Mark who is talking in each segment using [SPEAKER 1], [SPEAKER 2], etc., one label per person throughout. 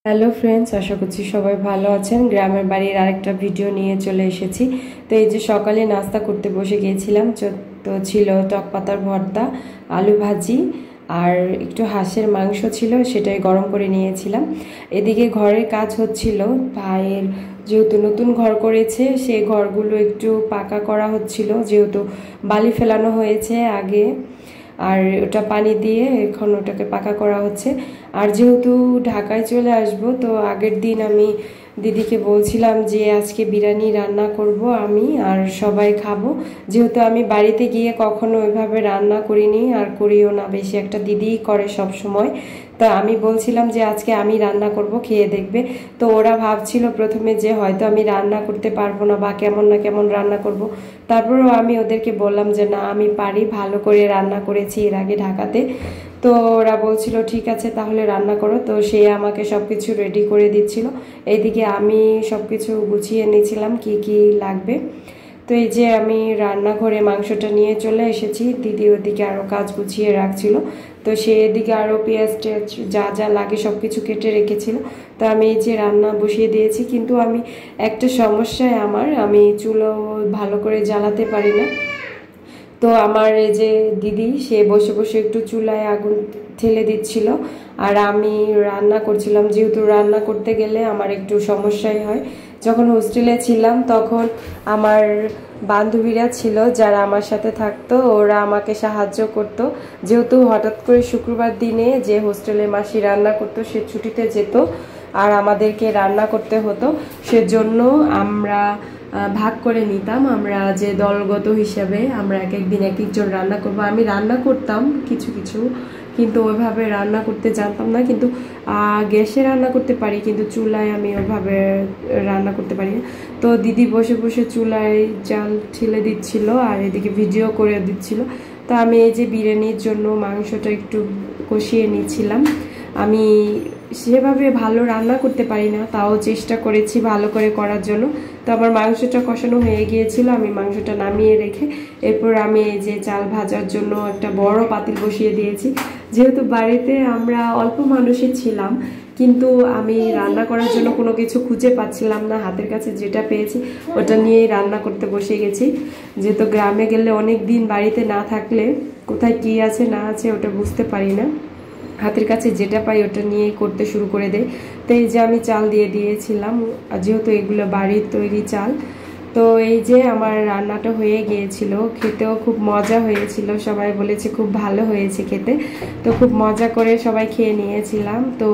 [SPEAKER 1] Hello friends, আশা করছি সবাই ভালো আছেন। গ্রামের বাড়ির আরেকটা ভিডিও নিয়ে চলে এসেছি। তো এই যে সকালে নাস্তা করতে বসে গিয়েছিলাম, তো ছিল টক পাতার ভর্তা, আলু ভাজি আর একটু হাঁসের মাংস ছিল, সেটাই গরম করে নিয়েছিলাম। এদিকে ঘরের কাজ হচ্ছিল, ভাইয়ের যেহেতু নতুন ঘর করেছে সেই ঘরগুলো একটু পাকা করা হচ্ছিল, যেহেতু বালি ফেলানো হয়েছে আগে, আর ওটা পানি দিয়ে এখন ওটাকে পাকা করা হচ্ছে। আর যেহেতু ঢাকায় চলে আসব, তো আগের দিন আমি দিদিকে বলছিলাম যে আজকে বিরিয়ানি রান্না করব আমি, আর সবাই খাবো। যেহেতু আমি বাড়িতে গিয়ে কখনো ওইভাবে রান্না করিনি, আর করিও না বেশি একটা, দিদিই করে সব সময়। তা আমি বলছিলাম যে আজকে আমি রান্না করব, খেয়ে দেখবে। তো ওরা ভাবছিল প্রথমে যে হয়তো আমি রান্না করতে পারবো না বা কেমন না কেমন রান্না করব। তারপরেও আমি ওদেরকে বললাম যে না, আমি পারি, ভালো করে রান্না করেছি এর আগে ঢাকাতে। তো ওরা বলছিল ঠিক আছে তাহলে রান্না করো। তো সে আমাকে সব কিছু রেডি করে দিচ্ছিল, এইদিকে আমি সব কিছু গুছিয়ে নিয়েছিলাম কি কি লাগবে। তো এই যে আমি রান্নাঘরে মাংসটা নিয়ে চলে এসেছি, দিদি ওদিকে আরও কাজ গুছিয়ে রাখছিল। তো সে এদিকে আরও পেঁয়াজ টেয়াজ যা যা লাগে সব কিছু কেটে রেখেছিল। তো আমি এই যে রান্না বসিয়ে দিয়েছি, কিন্তু আমি একটা সমস্যায় আমি চুলো ভালো করে জ্বালাতে পারি না। তো আমার এই যে দিদি, সে বসে বসে একটু চুলায় আগুন ঠেলে দিচ্ছিল, আর আমি রান্না করছিলাম। যেহেতু রান্না করতে গেলে আমার একটু সমস্যাই হয়। যখন হোস্টেলে ছিলাম তখন আমার বান্ধবীরা ছিল যারা আমার সাথে থাকতো, ওরা আমাকে সাহায্য করতো। যেহেতু হঠাৎ করে শুক্রবার দিনে যে হোস্টেলে মাসি রান্না করতো সে ছুটিতে যেত, আর আমাদেরকে রান্না করতে হতো, সেজন্য আমরা ভাগ করে নিতাম। আমরা যে দলগত হিসাবে আমরা এক একদিন এক একজন রান্না করবো। আমি রান্না করতাম কিছু কিছু, কিন্তু ওইভাবে রান্না করতে জানতাম না। কিন্তু গ্যাসে রান্না করতে পারি, কিন্তু চুলায় আমি ওইভাবে রান্না করতে পারি না। তো দিদি বসে বসে চুলায় জাল ঠেলে দিচ্ছিল আর এদিকে ভিডিও করে দিচ্ছিল। তো আমি এই যে বিরিয়ানির জন্য মাংসটা একটু কষিয়ে নিচ্ছিলাম। আমি সেভাবে ভালো রান্না করতে পারি না, তাও চেষ্টা করেছি ভালো করে করার জন্য। তো আমার মাংসটা কষানো হয়ে গিয়েছিল, আমি মাংসটা নামিয়ে রেখে এরপর আমি এই যে চাল ভাজার জন্য একটা বড় পাতিল বসিয়ে দিয়েছি। যেহেতু বাড়িতে আমরা অল্প মানুষই ছিলাম, কিন্তু আমি রান্না করার জন্য কোনো কিছু খুঁজে পাচ্ছিলাম না, হাতের কাছে যেটা পেয়েছি ওটা নিয়েই রান্না করতে বসে গেছি। যেহেতু গ্রামে গেলে অনেক দিন বাড়িতে না থাকলে কোথায় কি আছে না আছে ওটা বুঝতে পারি না, হাতের কাছে যেটা পাই ওটা নিয়েই করতে শুরু করে দেয়। তো এই যে আমি চাল দিয়ে দিয়েছিলাম, যেহেতু এগুলো বাড়ির তৈরি চাল। তো এই যে আমার রান্নাটা হয়ে গিয়েছিল, খেতেও খুব মজা হয়েছিল, সবাই বলেছে খুব ভালো হয়েছে খেতে। তো খুব মজা করে সবাই খেয়ে নিয়েছিলাম। তো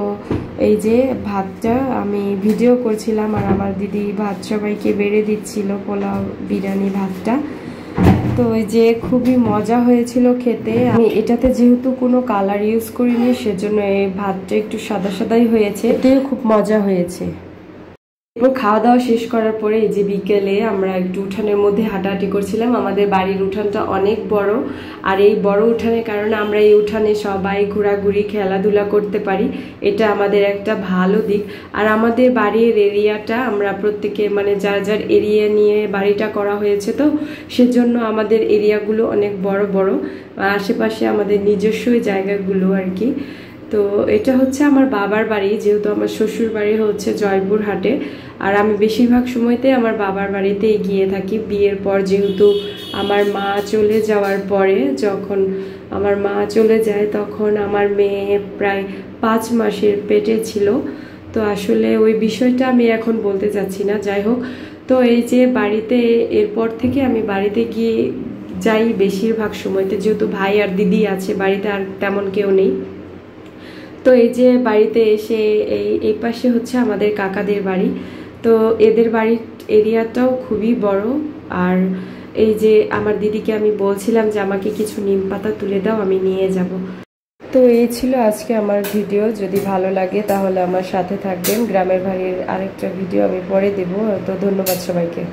[SPEAKER 1] এই যে ভাতটা আমি ভিডিও করছিলাম, আর আমার দিদি ভাত সবাইকে বেড়ে দিচ্ছিল, পোলাও বিরিয়ানি ভাতটা। তো ওই যে খুবই মজা হয়েছিল খেতে। আমি এটাতে যেহেতু কোনো কালার ইউজ করিনি, সেজন্য এই ভাতটা একটু সাদা সাদাই হয়েছে, এতেও খুব মজা হয়েছে। এরপর খাওয়া দাওয়া শেষ করার পরে এই যে বিকেলে আমরা একটু উঠানের মধ্যে হাঁটাহাঁটি করছিলাম। আমাদের বাড়ির উঠানটা অনেক বড়, আর এই বড় উঠানের কারণে আমরা এই উঠানে সবাই ঘোরাঘুরি খেলাধুলা করতে পারি, এটা আমাদের একটা ভালো দিক। আর আমাদের বাড়ির এরিয়াটা আমরা প্রত্যেকে মানে যার যার এরিয়া নিয়ে বাড়িটা করা হয়েছে, তো সেজন্য আমাদের এরিয়াগুলো অনেক বড় বড়, আশেপাশে আমাদের নিজস্ব জায়গাগুলো আর কি। তো এটা হচ্ছে আমার বাবার বাড়ি, যেহেতু আমার শ্বশুর বাড়ি হচ্ছে জয়পুরহাটে, আর আমি বেশিরভাগ সময়তে আমার বাবার বাড়িতেই গিয়ে থাকি বিয়ের পর। যেহেতু আমার মা চলে যাওয়ার পরে, যখন আমার মা চলে যায় তখন আমার মেয়ে প্রায় 5 মাসের পেটে ছিল। তো আসলে ওই বিষয়টা আমি এখন বলতে চাচ্ছি না, যাই হোক। তো এই যে বাড়িতে এরপর থেকে আমি বাড়িতে গিয়ে যাই বেশিরভাগ সময়তে, যেহেতু ভাই আর দিদি আছে বাড়িতে, আর তেমন কেউ নেই। তো এই যে বাড়িতে এসে এই পাশে হচ্ছে আমাদের কাকাদের বাড়ি। তো এদের বাড়ির এরিয়াটাও খুবই বড়। আর এই যে আমার দিদিকে আমি বলছিলাম যে আমাকে কিছু নিম পাতা তুলে দাও, আমি নিয়ে যাব। তো এই ছিল আজকে আমার ভিডিও। যদি ভালো লাগে তাহলে আমার সাথে থাকবেন। গ্রামের বাড়ির আরেকটা ভিডিও আমি পরে দেব। তো ধন্যবাদ সবাইকে।